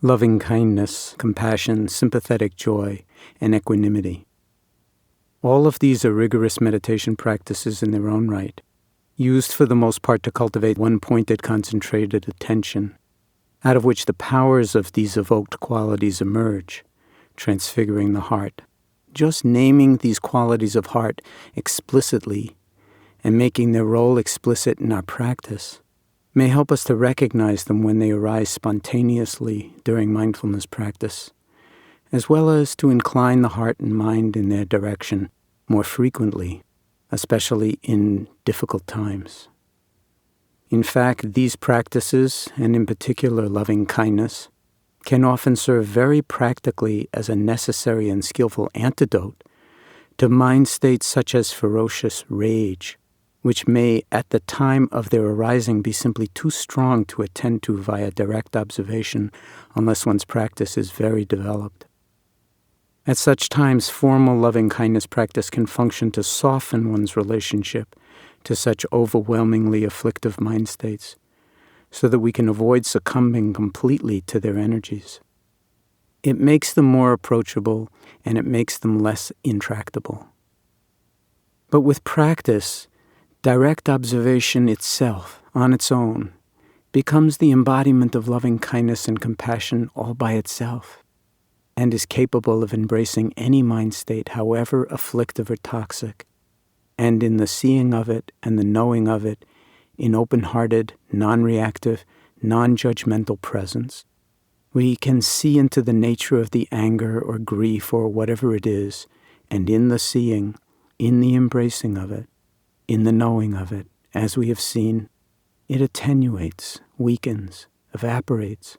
loving kindness, compassion, sympathetic joy, and equanimity. All of these are rigorous meditation practices in their own right, used for the most part to cultivate one-pointed, concentrated attention, out of which the powers of these evoked qualities emerge, transfiguring the heart. Just naming these qualities of heart explicitly and making their role explicit in our practice may help us to recognize them when they arise spontaneously during mindfulness practice, as well as to incline the heart and mind in their direction more frequently, especially in difficult times. In fact, these practices, and in particular loving kindness, can often serve very practically as a necessary and skillful antidote to mind states such as ferocious rage, which may at the time of their arising be simply too strong to attend to via direct observation unless one's practice is very developed. At such times, formal loving-kindness practice can function to soften one's relationship to such overwhelmingly afflictive mind states, so that we can avoid succumbing completely to their energies. It makes them more approachable, and it makes them less intractable. But with practice, direct observation itself, on its own, becomes the embodiment of loving kindness and compassion all by itself, and is capable of embracing any mind state, however afflictive or toxic, and in the seeing of it and the knowing of it, in open-hearted, non-reactive, non-judgmental presence, we can see into the nature of the anger or grief or whatever it is, and in the seeing, in the embracing of it, in the knowing of it, as we have seen, it attenuates, weakens, evaporates,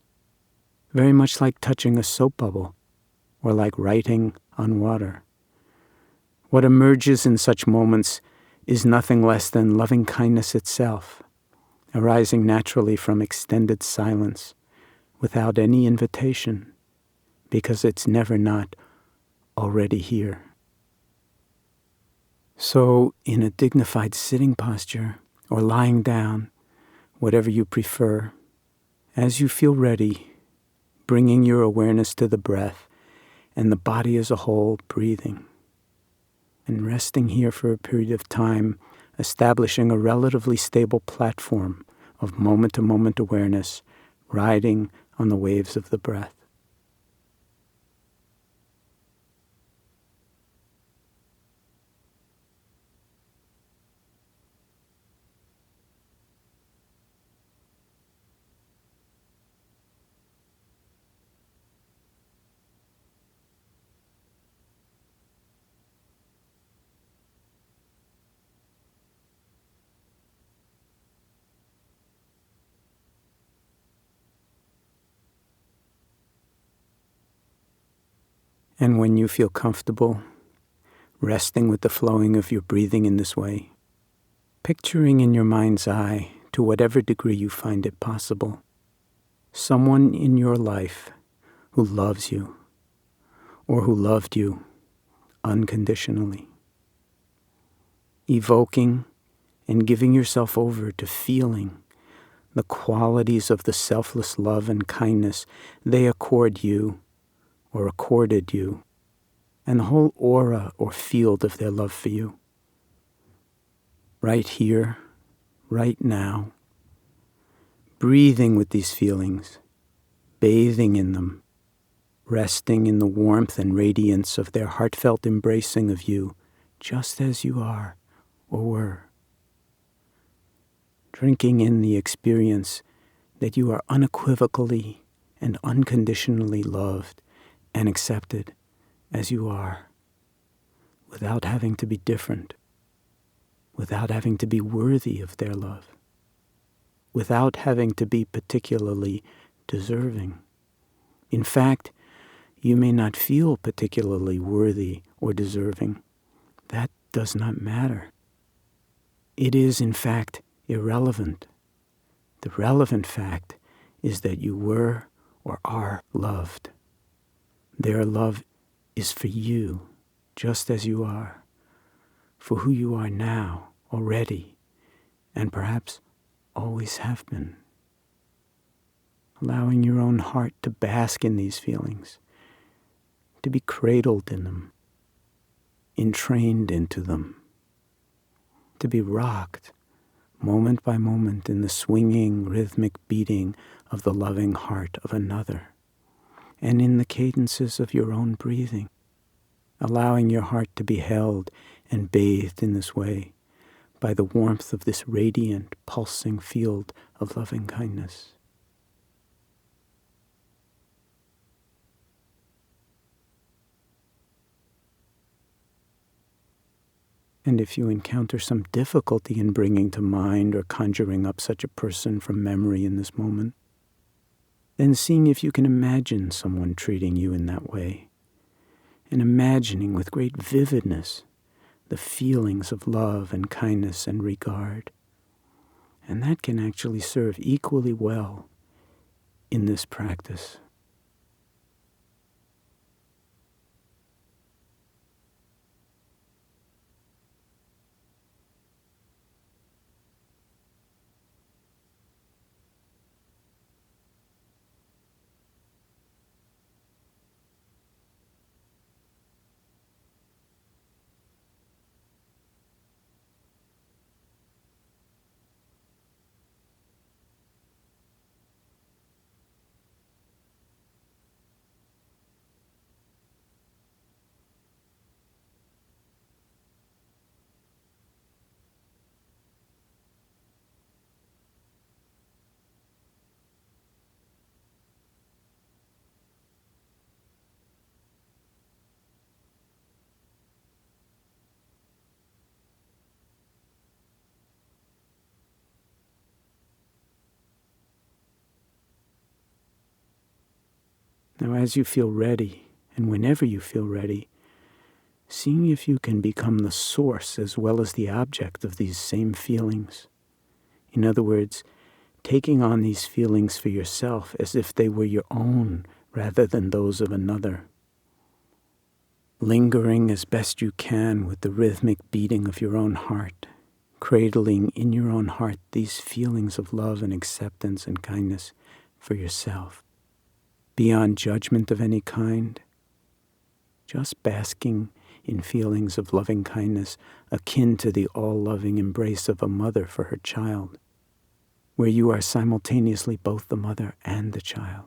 very much like touching a soap bubble or like writing on water. What emerges in such moments is nothing less than loving kindness itself, arising naturally from extended silence, without any invitation, because it's never not already here. So, in a dignified sitting posture, or lying down, whatever you prefer, as you feel ready, bringing your awareness to the breath and the body as a whole, breathing, and resting here for a period of time, establishing a relatively stable platform of moment-to-moment awareness, riding on the waves of the breath. And when you feel comfortable, resting with the flowing of your breathing in this way, picturing in your mind's eye, to whatever degree you find it possible, someone in your life who loves you or who loved you unconditionally. Evoking and giving yourself over to feeling the qualities of the selfless love and kindness they accord you or accorded you, and the whole aura or field of their love for you. Right here, right now, breathing with these feelings, bathing in them, resting in the warmth and radiance of their heartfelt embracing of you, just as you are or were. Drinking in the experience that you are unequivocally and unconditionally loved and accepted as you are, without having to be different, without having to be worthy of their love, without having to be particularly deserving. In fact, you may not feel particularly worthy or deserving. That does not matter. It is, in fact, irrelevant. The relevant fact is that you were or are loved. Their love is for you, just as you are, for who you are now, already, and perhaps always have been. allowing your own heart to bask in these feelings, to be cradled in them, entrained into them, to be rocked moment by moment in the swinging, rhythmic beating of the loving heart of another, and in the cadences of your own breathing, allowing your heart to be held and bathed in this way by the warmth of this radiant, pulsing field of loving kindness. And if you encounter some difficulty in bringing to mind or conjuring up such a person from memory in this moment, then seeing if you can imagine someone treating you in that way, and imagining with great vividness the feelings of love and kindness and regard. And that can actually serve equally well in this practice. Now, as you feel ready, and whenever you feel ready, seeing if you can become the source as well as the object of these same feelings. In other words, taking on these feelings for yourself as if they were your own rather than those of another. Lingering as best you can with the rhythmic beating of your own heart, cradling in your own heart these feelings of love and acceptance and kindness for yourself, beyond judgment of any kind, just basking in feelings of loving kindness akin to the all-loving embrace of a mother for her child, where you are simultaneously both the mother and the child,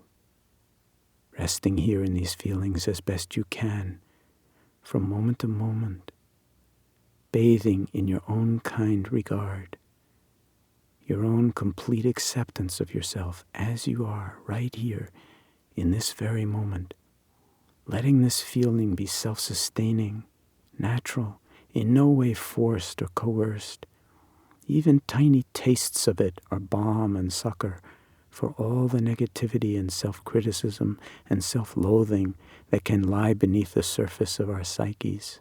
resting here in these feelings as best you can, from moment to moment, bathing in your own kind regard, your own complete acceptance of yourself as you are right here in this very moment, letting this feeling be self-sustaining, natural, in no way forced or coerced. Even tiny tastes of it are balm and succor for all the negativity and self-criticism and self-loathing that can lie beneath the surface of our psyches.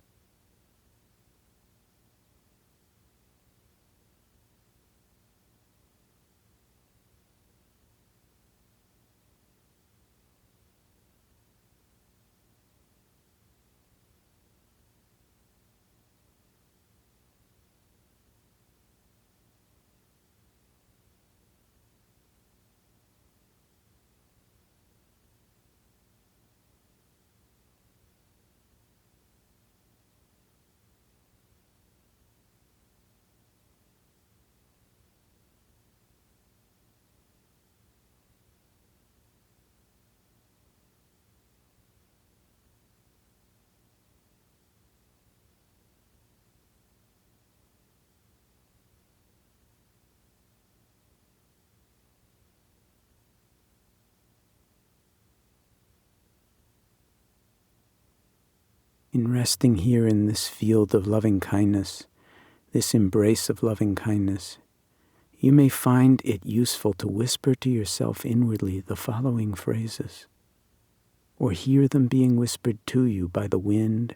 In resting here in this field of loving kindness, this embrace of loving kindness, you may find it useful to whisper to yourself inwardly the following phrases, or hear them being whispered to you by the wind,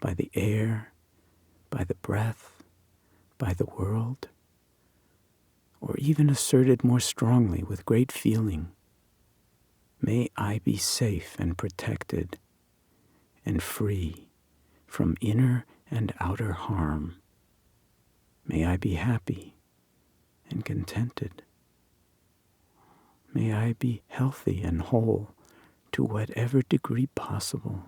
by the air, by the breath, by the world, or even asserted more strongly with great feeling. May I be safe and protected and free from inner and outer harm. May I be happy and contented. May I be healthy and whole to whatever degree possible.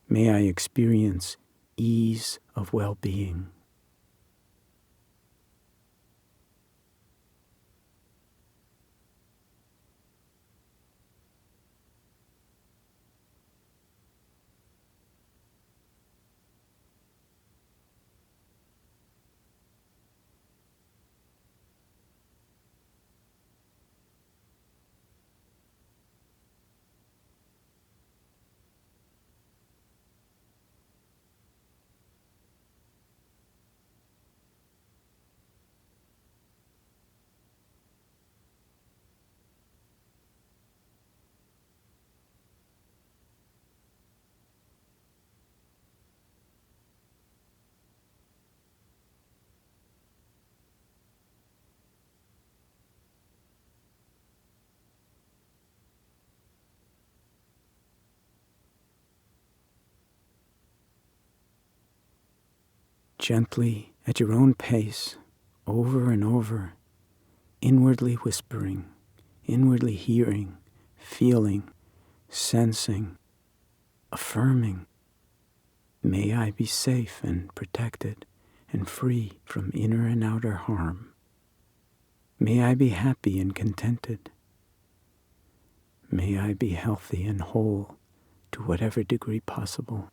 May I experience ease of well-being. Gently, at your own pace, over and over, inwardly whispering, inwardly hearing, feeling, sensing, affirming. May I be safe and protected and free from inner and outer harm. May I be happy and contented. May I be healthy and whole to whatever degree possible.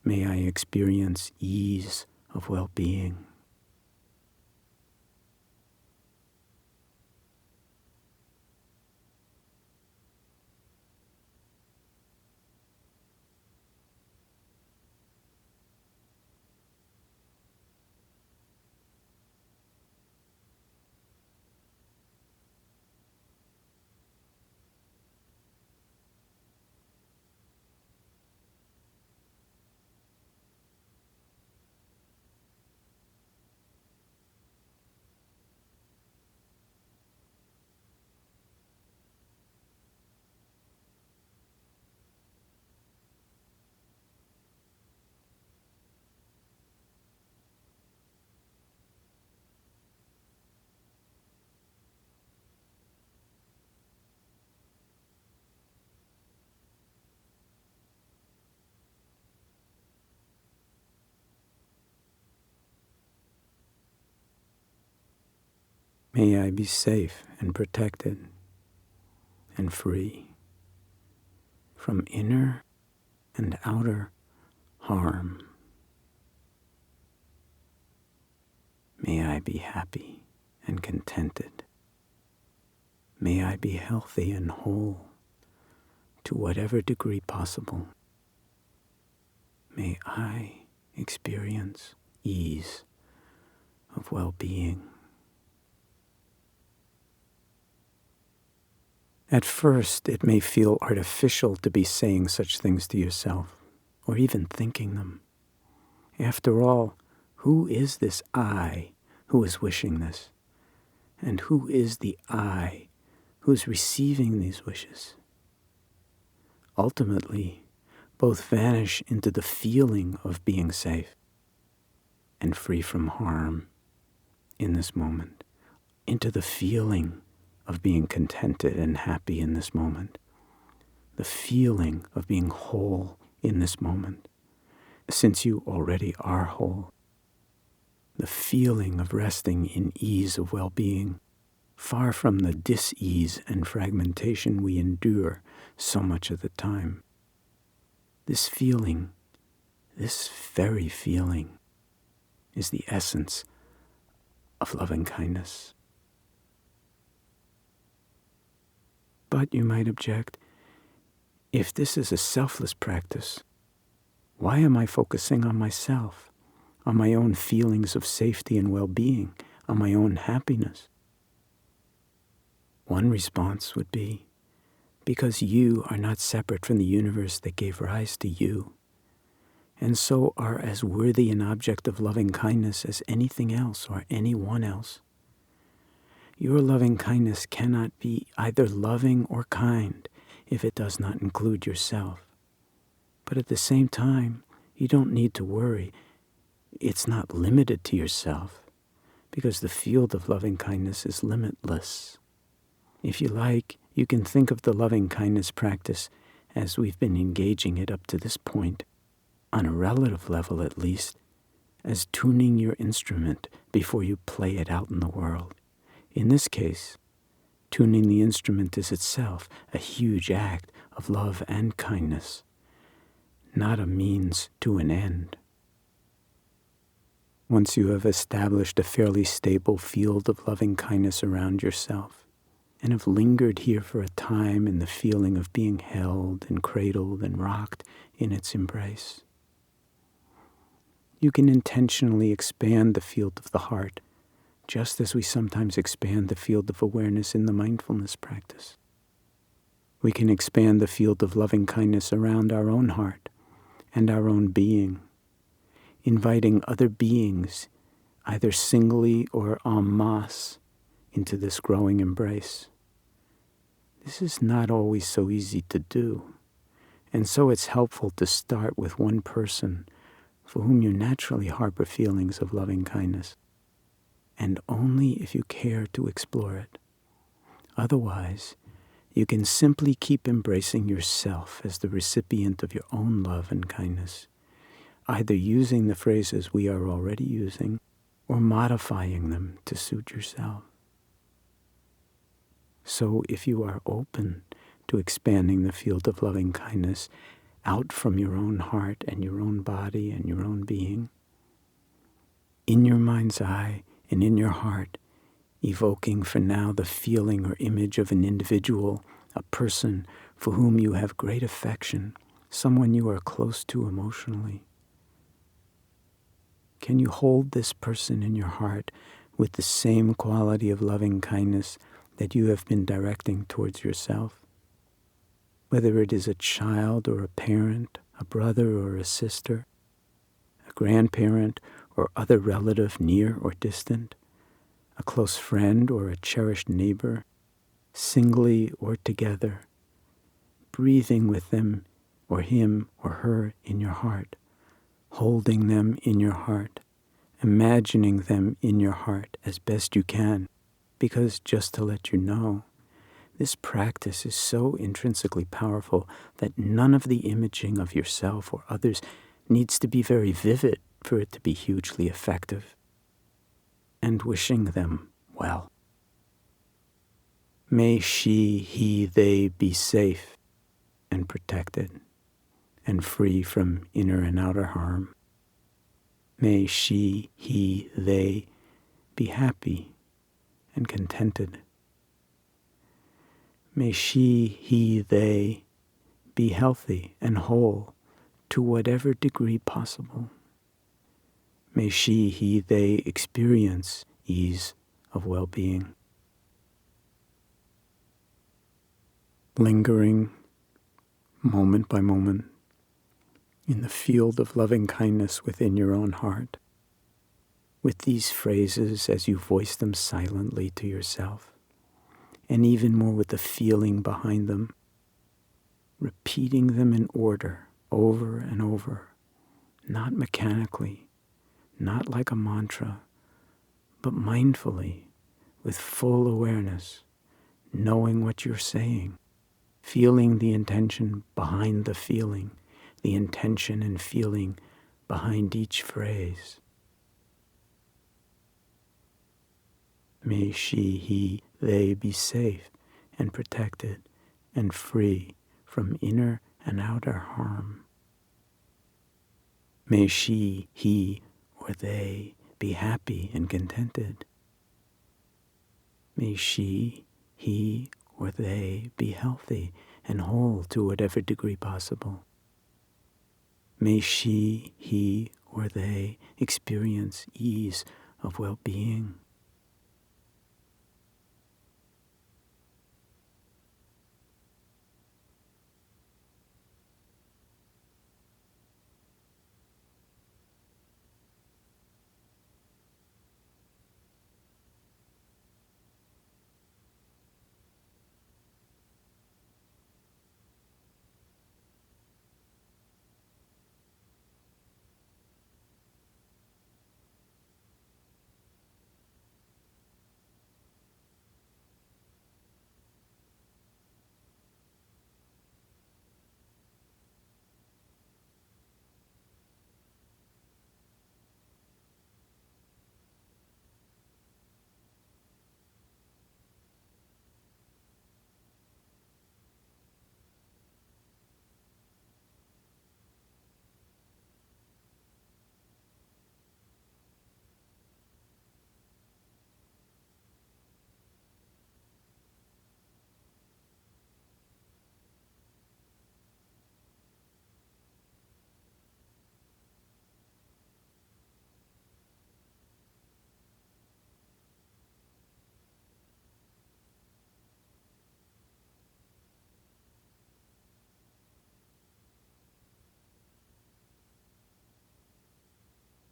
May I experience ease of well-being. May I be safe and protected and free from inner and outer harm. May I be happy and contented. May I be healthy and whole to whatever degree possible. May I experience ease of well-being. At first, it may feel artificial to be saying such things to yourself, or even thinking them. After all, who is this I who is wishing this? And who is the I who is receiving these wishes? Ultimately, both vanish into the feeling of being safe and free from harm in this moment, into the feeling of being contented and happy in this moment, the feeling of being whole in this moment, since you already are whole, the feeling of resting in ease of well-being, far from the dis-ease and fragmentation we endure so much of the time. This feeling, this very feeling, is the essence of loving kindness. But you might object, if this is a selfless practice, why am I focusing on myself, on my own feelings of safety and well-being, on my own happiness? One response would be, because you are not separate from the universe that gave rise to you, and so are as worthy an object of loving kindness as anything else or anyone else. Your loving kindness cannot be either loving or kind if it does not include yourself. But at the same time, you don't need to worry. It's not limited to yourself, because the field of loving kindness is limitless. If you like, you can think of the loving kindness practice as we've been engaging it up to this point, on a relative level at least, as tuning your instrument before you play it out in the world. In this case, tuning the instrument is itself a huge act of love and kindness, not a means to an end. Once you have established a fairly stable field of loving kindness around yourself, and have lingered here for a time in the feeling of being held and cradled and rocked in its embrace, you can intentionally expand the field of the heart, just as we sometimes expand the field of awareness in the mindfulness practice. We can expand the field of loving kindness around our own heart and our own being, inviting other beings, either singly or en masse, into this growing embrace. This is not always so easy to do, and so it's helpful to start with one person for whom you naturally harbor feelings of loving kindness, and only if you care to explore it. Otherwise, you can simply keep embracing yourself as the recipient of your own love and kindness, either using the phrases we are already using or modifying them to suit yourself. So if you are open to expanding the field of loving kindness out from your own heart and your own body and your own being, in your mind's eye and in your heart, evoking for now the feeling or image of an individual, a person for whom you have great affection, someone you are close to emotionally. Can you hold this person in your heart with the same quality of loving kindness that you have been directing towards yourself? Whether it is a child or a parent, a brother or a sister, a grandparent or other relative near or distant, a close friend or a cherished neighbor, singly or together, breathing with them or him or her in your heart, holding them in your heart, imagining them in your heart as best you can, because just to let you know, this practice is so intrinsically powerful that none of the imaging of yourself or others needs to be very vivid for it to be hugely effective. And wishing them well. May she, he, they be safe and protected and free from inner and outer harm. May she, he, they be happy and contented. May she, he, they be healthy and whole to whatever degree possible. May she, he, they experience ease of well-being. Lingering, moment by moment, in the field of loving kindness within your own heart, with these phrases as you voice them silently to yourself, and even more with the feeling behind them, repeating them in order, over and over, not mechanically, not like a mantra, but mindfully, with full awareness, knowing what you're saying, feeling the intention behind the feeling, the intention and feeling behind each phrase. May she, he, they be safe and protected and free from inner and outer harm. May she, he, or they be happy and contented. May she, he, or they be healthy and whole to whatever degree possible. May she, he, or they experience ease of well-being.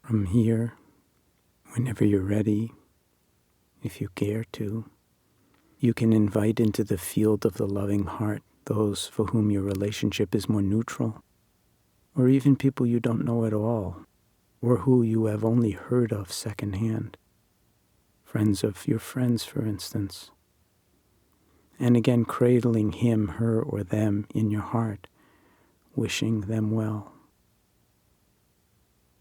From here, whenever you're ready, if you care to, you can invite into the field of the loving heart those for whom your relationship is more neutral, or even people you don't know at all, or who you have only heard of secondhand. Friends of your friends, for instance. And again, cradling him, her, or them in your heart, wishing them well.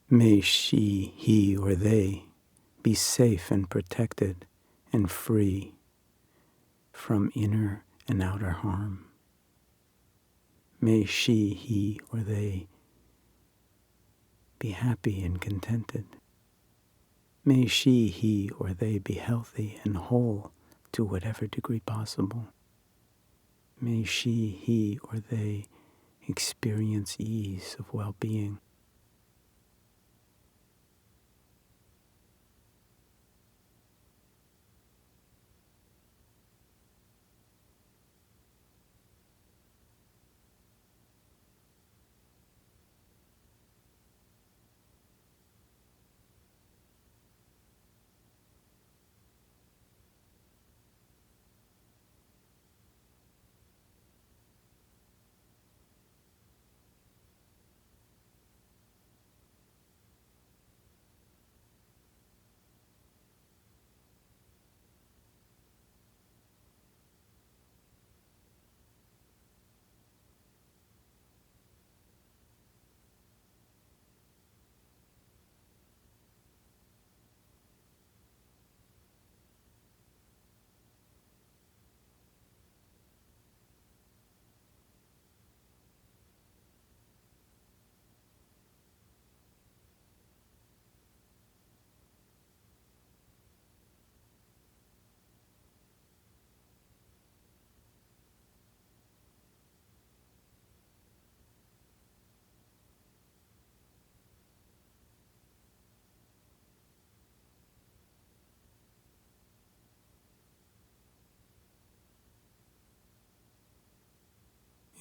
May she, he, or they be safe and protected and free from inner and outer harm. May she, he, or they be happy and contented. May she, he, or they be healthy and whole to whatever degree possible. May she, he, or they experience ease of well-being.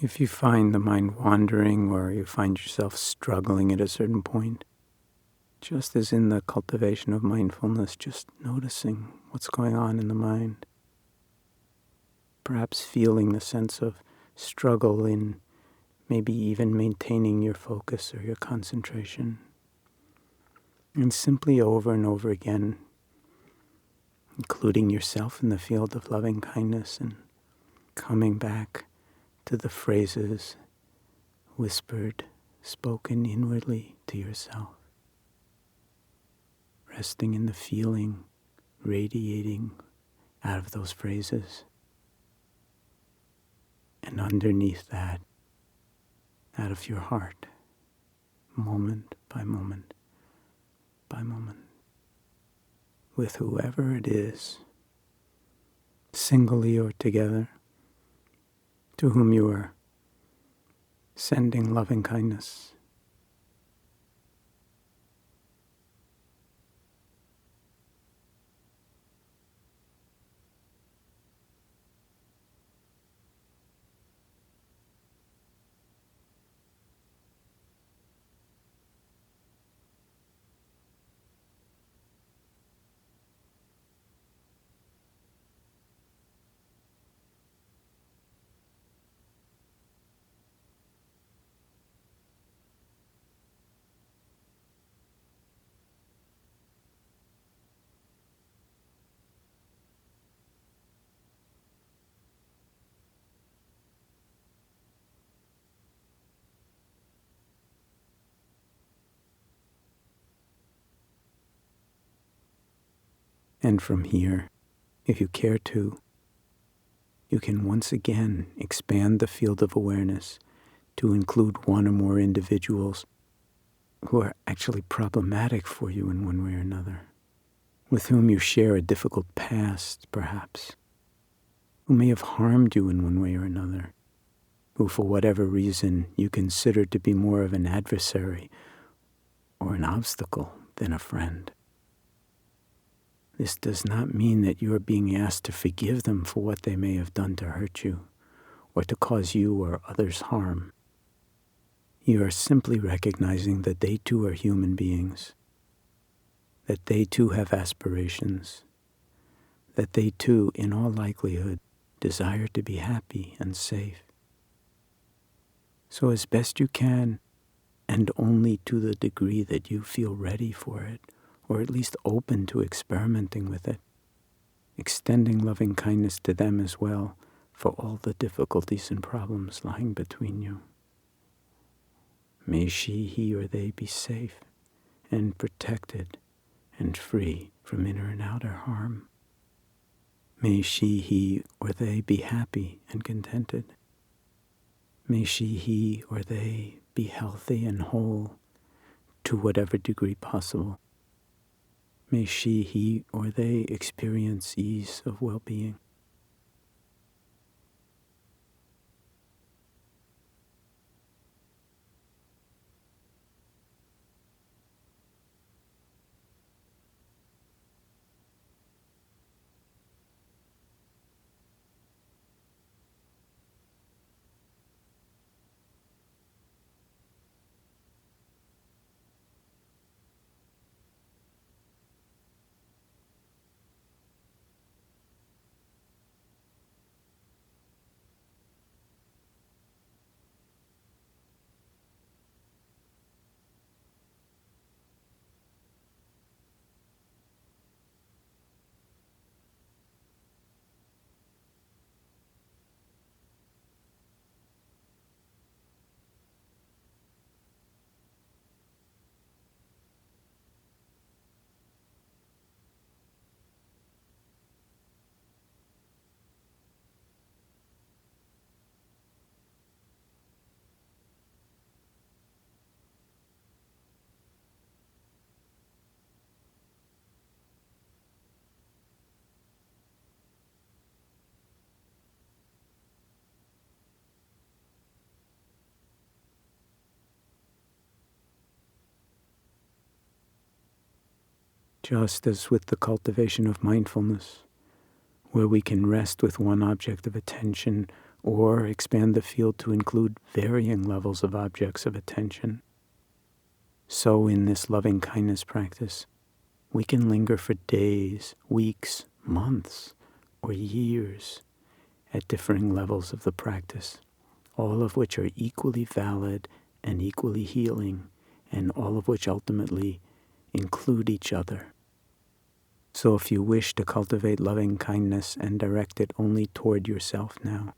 If you find the mind wandering or you find yourself struggling at a certain point, just as in the cultivation of mindfulness, just noticing what's going on in the mind. Perhaps feeling the sense of struggle in maybe even maintaining your focus or your concentration. And simply over and over again, including yourself in the field of loving kindness and coming back to the phrases whispered, spoken inwardly to yourself. Resting in the feeling, radiating out of those phrases. And underneath that, out of your heart, moment by moment by moment, with whoever it is, singly or together, to whom you are sending loving kindness. And from here, if you care to, you can once again expand the field of awareness to include one or more individuals who are actually problematic for you in one way or another, with whom you share a difficult past, perhaps, who may have harmed you in one way or another, who for whatever reason you consider to be more of an adversary or an obstacle than a friend. This does not mean that you are being asked to forgive them for what they may have done to hurt you or to cause you or others harm. You are simply recognizing that they too are human beings that they too have aspirations, that they too, in all likelihood, desire to be happy and safe. So as best you can, and only to the degree that you feel ready for it, or at least open to experimenting with it, extending loving kindness to them as well for all the difficulties and problems lying between you. May she, he, or they be safe and protected and free from inner and outer harm. May she, he, or they be happy and contented. May she, he, or they be healthy and whole to whatever degree possible. May she, he, or they experience ease of well-being. Just as with the cultivation of mindfulness, where we can rest with one object of attention or expand the field to include varying levels of objects of attention, so in this loving kindness practice, we can linger for days, weeks, months, or years at differing levels of the practice, all of which are equally valid and equally healing, and all of which ultimately include each other. So if you wish to cultivate loving kindness and direct it only toward yourself now,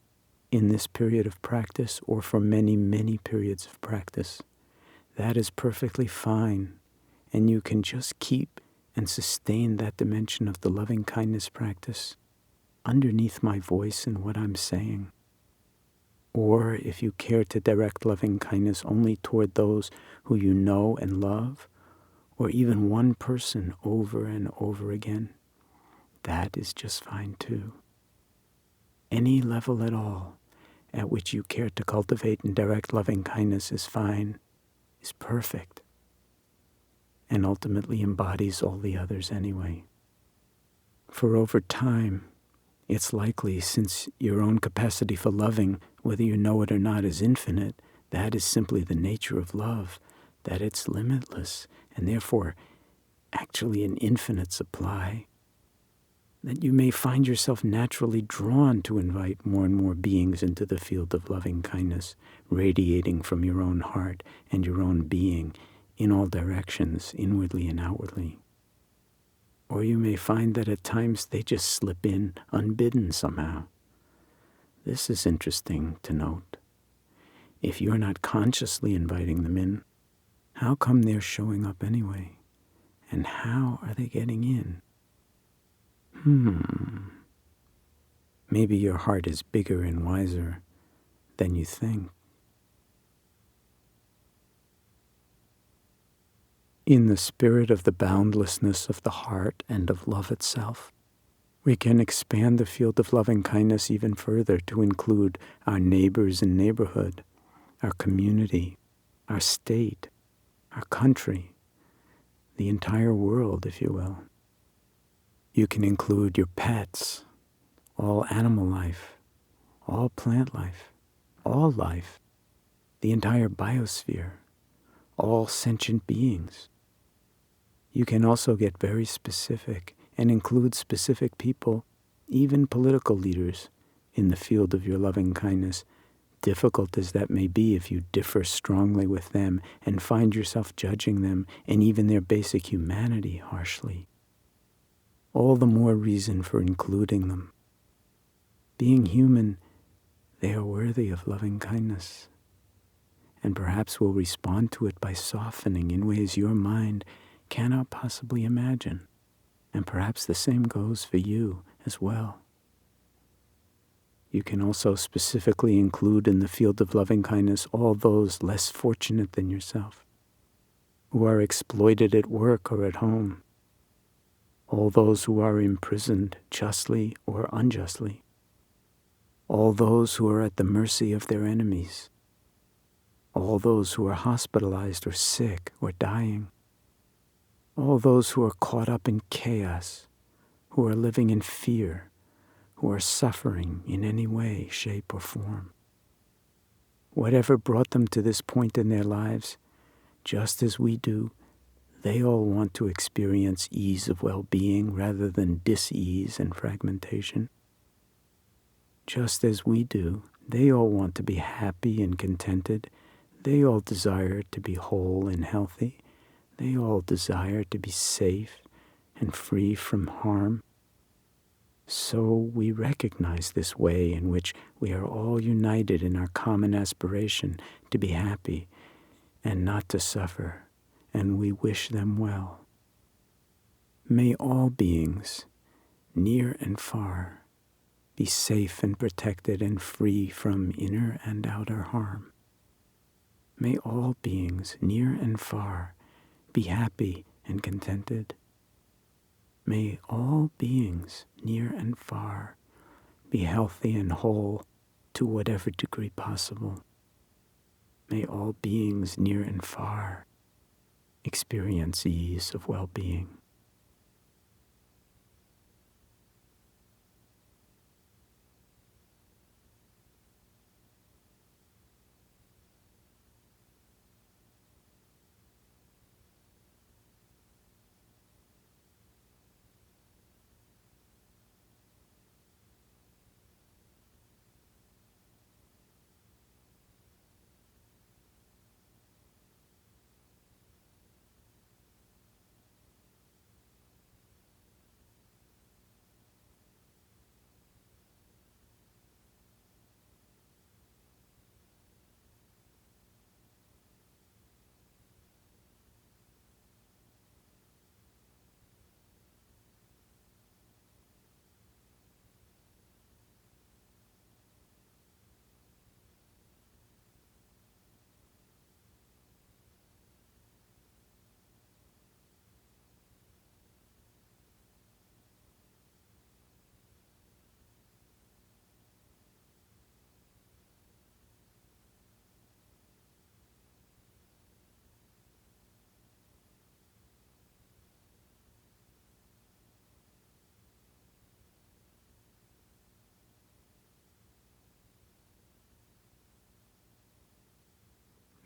in this period of practice or for many, many periods of practice, that is perfectly fine, and you can just keep and sustain that dimension of the loving kindness practice underneath my voice and what I'm saying. Or if you care to direct loving kindness only toward those who you know and love, or even one person over and over again, that is just fine too. Any level at all at which you care to cultivate and direct loving kindness is fine, is perfect, and ultimately embodies all the others anyway. For over time, it's likely, since your own capacity for loving, whether you know it or not, is infinite, that is simply the nature of love, that it's limitless, and therefore actually an infinite supply, that you may find yourself naturally drawn to invite more and more beings into the field of loving kindness, radiating from your own heart and your own being in all directions, inwardly and outwardly. Or you may find that at times they just slip in unbidden somehow. This is interesting to note. If you're not consciously inviting them in, how come they're showing up anyway? And how are they getting in? Maybe your heart is bigger and wiser than you think. In the spirit of the boundlessness of the heart and of love itself, we can expand the field of loving kindness even further to include our neighbors and neighborhood, our community, our state, our country, the entire world, if you will. You can include your pets, all animal life, all plant life, all life, the entire biosphere, all sentient beings. You can also get very specific and include specific people, even political leaders, in the field of your loving kindness, difficult as that may be if you differ strongly with them and find yourself judging them and even their basic humanity harshly. All the more reason for including them. Being human, they are worthy of loving kindness, and perhaps will respond to it by softening in ways your mind cannot possibly imagine, and perhaps the same goes for you as well. You can also specifically include in the field of loving kindness all those less fortunate than yourself, who are exploited at work or at home, all those who are imprisoned justly or unjustly, all those who are at the mercy of their enemies, all those who are hospitalized or sick or dying, all those who are caught up in chaos, who are living in fear, who are suffering in any way, shape, or form. Whatever brought them to this point in their lives, just as we do, they all want to experience ease of well-being rather than dis-ease and fragmentation. Just as we do, they all want to be happy and contented. They all desire to be whole and healthy. They all desire to be safe and free from harm. So we recognize this way in which we are all united in our common aspiration to be happy and not to suffer, and we wish them well. May all beings, near and far, be safe and protected and free from inner and outer harm. May all beings, near and far, be happy and contented. May all beings, near and far, be healthy and whole to whatever degree possible. May all beings, near and far, experience ease of well-being.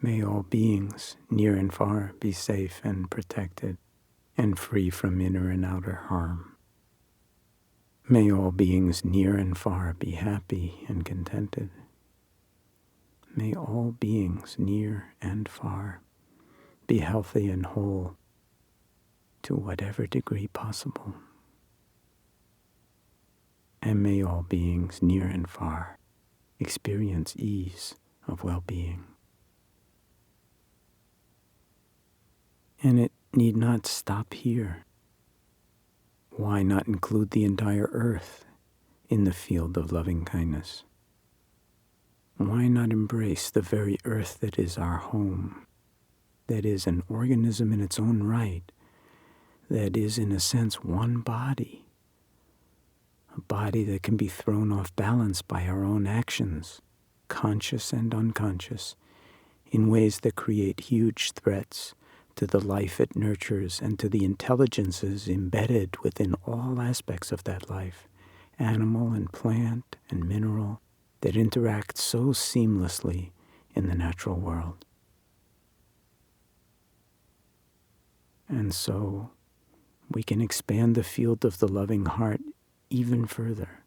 May all beings, near and far, be safe and protected and free from inner and outer harm. May all beings, near and far, be happy and contented. May all beings, near and far, be healthy and whole to whatever degree possible. And may all beings, near and far, experience ease of well-being. And it need not stop here. Why not include the entire earth in the field of loving kindness? Why not embrace the very earth that is our home, that is an organism in its own right, that is in a sense one body, a body that can be thrown off balance by our own actions, conscious and unconscious, in ways that create huge threats to the life it nurtures and to the intelligences embedded within all aspects of that life, animal and plant and mineral, that interact so seamlessly in the natural world. And so, we can expand the field of the loving heart even further,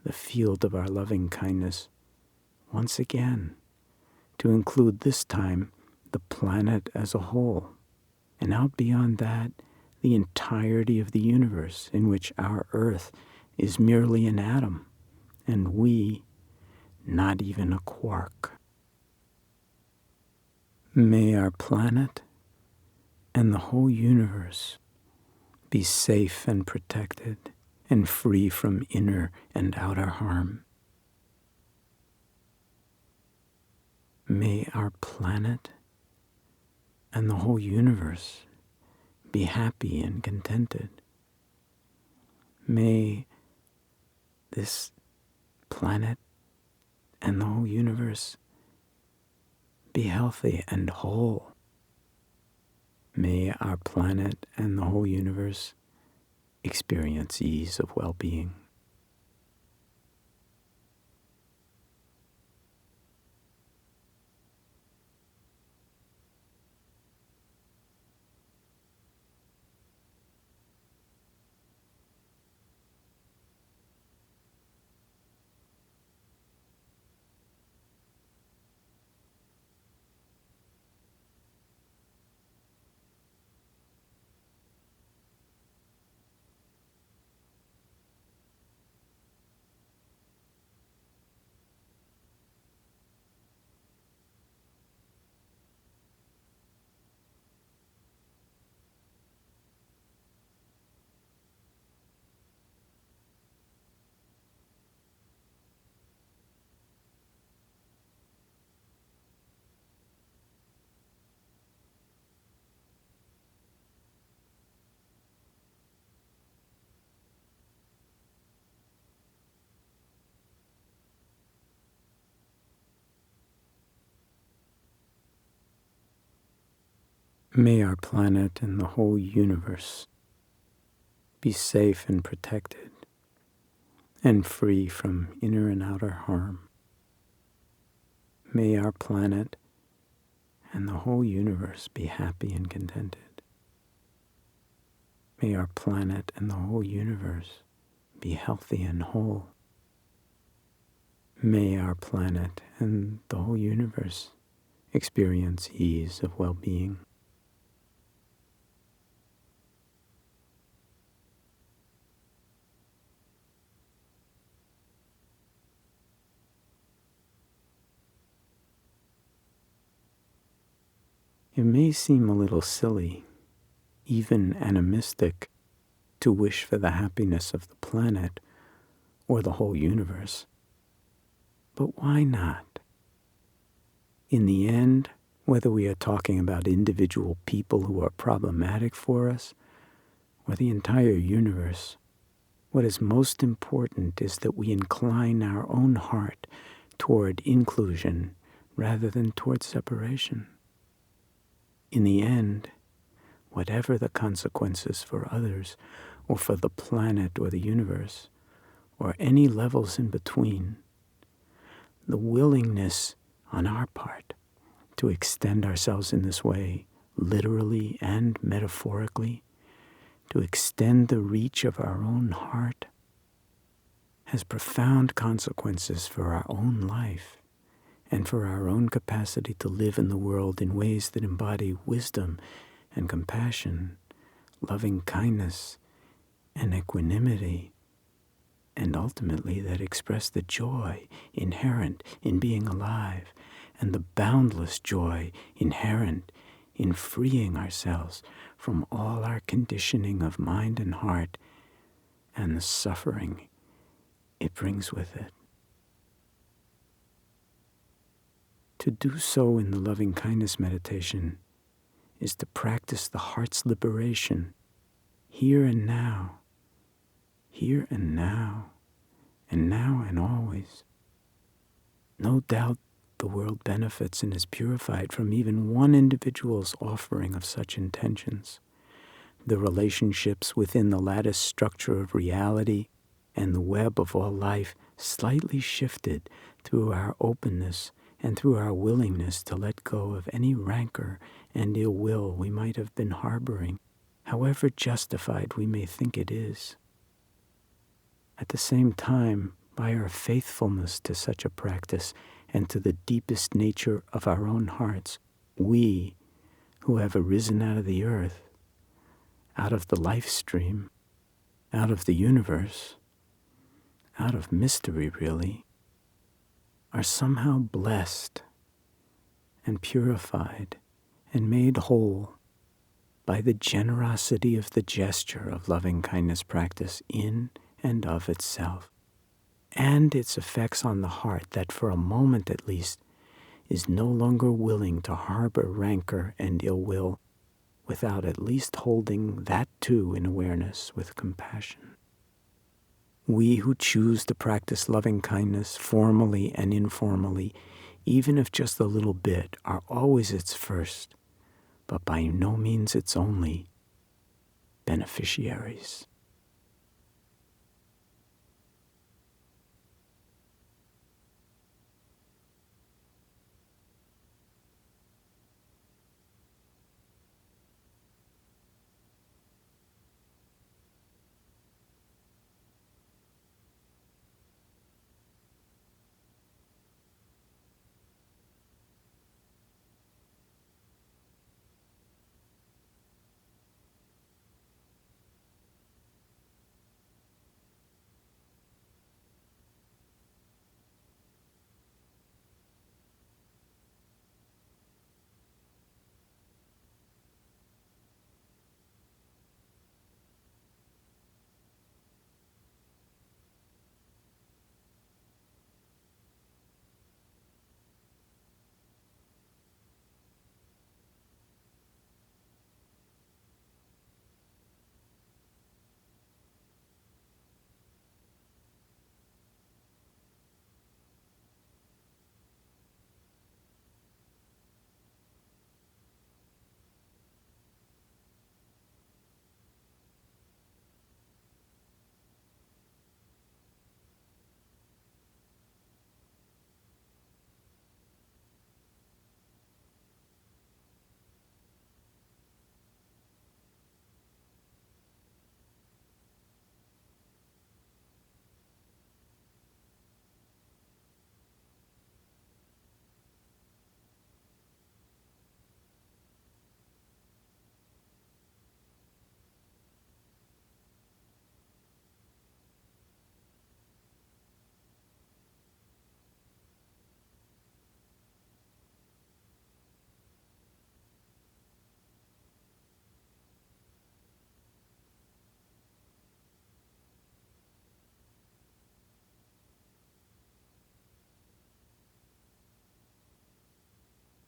the field of our loving kindness, once again, to include this time the planet as a whole, and out beyond that, the entirety of the universe, in which our Earth is merely an atom, and we not even a quark. May our planet and the whole universe be safe and protected and free from inner and outer harm. May our planet and the whole universe be happy and contented. May this planet and the whole universe be healthy and whole. May our planet and the whole universe experience ease of well-being. May our planet and the whole universe be safe and protected and free from inner and outer harm. May our planet and the whole universe be happy and contented. May our planet and the whole universe be healthy and whole. May our planet and the whole universe experience ease of well-being. It may seem a little silly, even animistic, to wish for the happiness of the planet or the whole universe. But why not? In the end, whether we are talking about individual people who are problematic for us or the entire universe, what is most important is that we incline our own heart toward inclusion rather than toward separation. In the end, whatever the consequences for others or for the planet or the universe, or any levels in between, the willingness on our part to extend ourselves in this way, literally and metaphorically, to extend the reach of our own heart, has profound consequences for our own life and for our own capacity to live in the world in ways that embody wisdom and compassion, loving kindness and equanimity, and ultimately that express the joy inherent in being alive and the boundless joy inherent in freeing ourselves from all our conditioning of mind and heart and the suffering it brings with it. To do so in the loving kindness meditation is to practice the heart's liberation here and now, and now and always. No doubt the world benefits and is purified from even one individual's offering of such intentions. The relationships within the lattice structure of reality and the web of all life slightly shifted through our openness and through our willingness to let go of any rancor and ill will we might have been harboring, however justified we may think it is. At the same time, by our faithfulness to such a practice and to the deepest nature of our own hearts, we, who have arisen out of the earth, out of the life stream, out of the universe, out of mystery really, are somehow blessed and purified and made whole by the generosity of the gesture of loving kindness practice in and of itself, and its effects on the heart that for a moment at least is no longer willing to harbor rancor and ill will without at least holding that too in awareness with compassion. We who choose to practice loving kindness formally and informally, even if just a little bit, are always its first, but by no means its only, beneficiaries.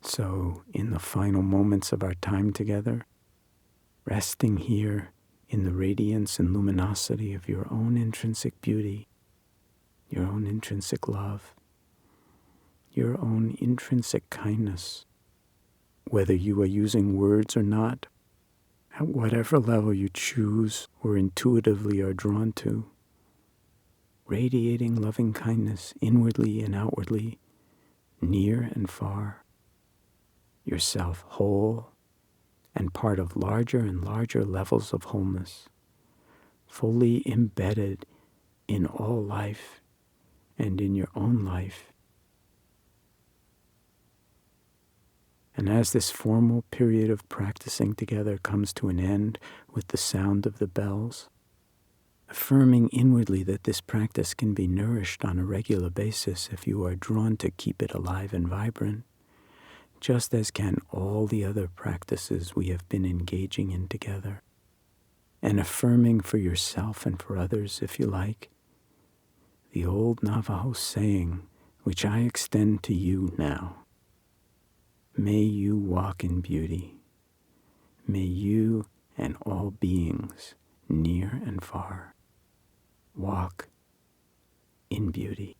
So, in the final moments of our time together, resting here in the radiance and luminosity of your own intrinsic beauty, your own intrinsic love, your own intrinsic kindness, whether you are using words or not, at whatever level you choose or intuitively are drawn to, radiating loving kindness inwardly and outwardly, near and far, yourself whole and part of larger and larger levels of wholeness, fully embedded in all life and in your own life. And as this formal period of practicing together comes to an end with the sound of the bells, affirming inwardly that this practice can be nourished on a regular basis if you are drawn to keep it alive and vibrant, just as can all the other practices we have been engaging in together, and affirming for yourself and for others, if you like, the old Navajo saying, which I extend to you now. May you walk in beauty. May you and all beings, near and far, walk in beauty.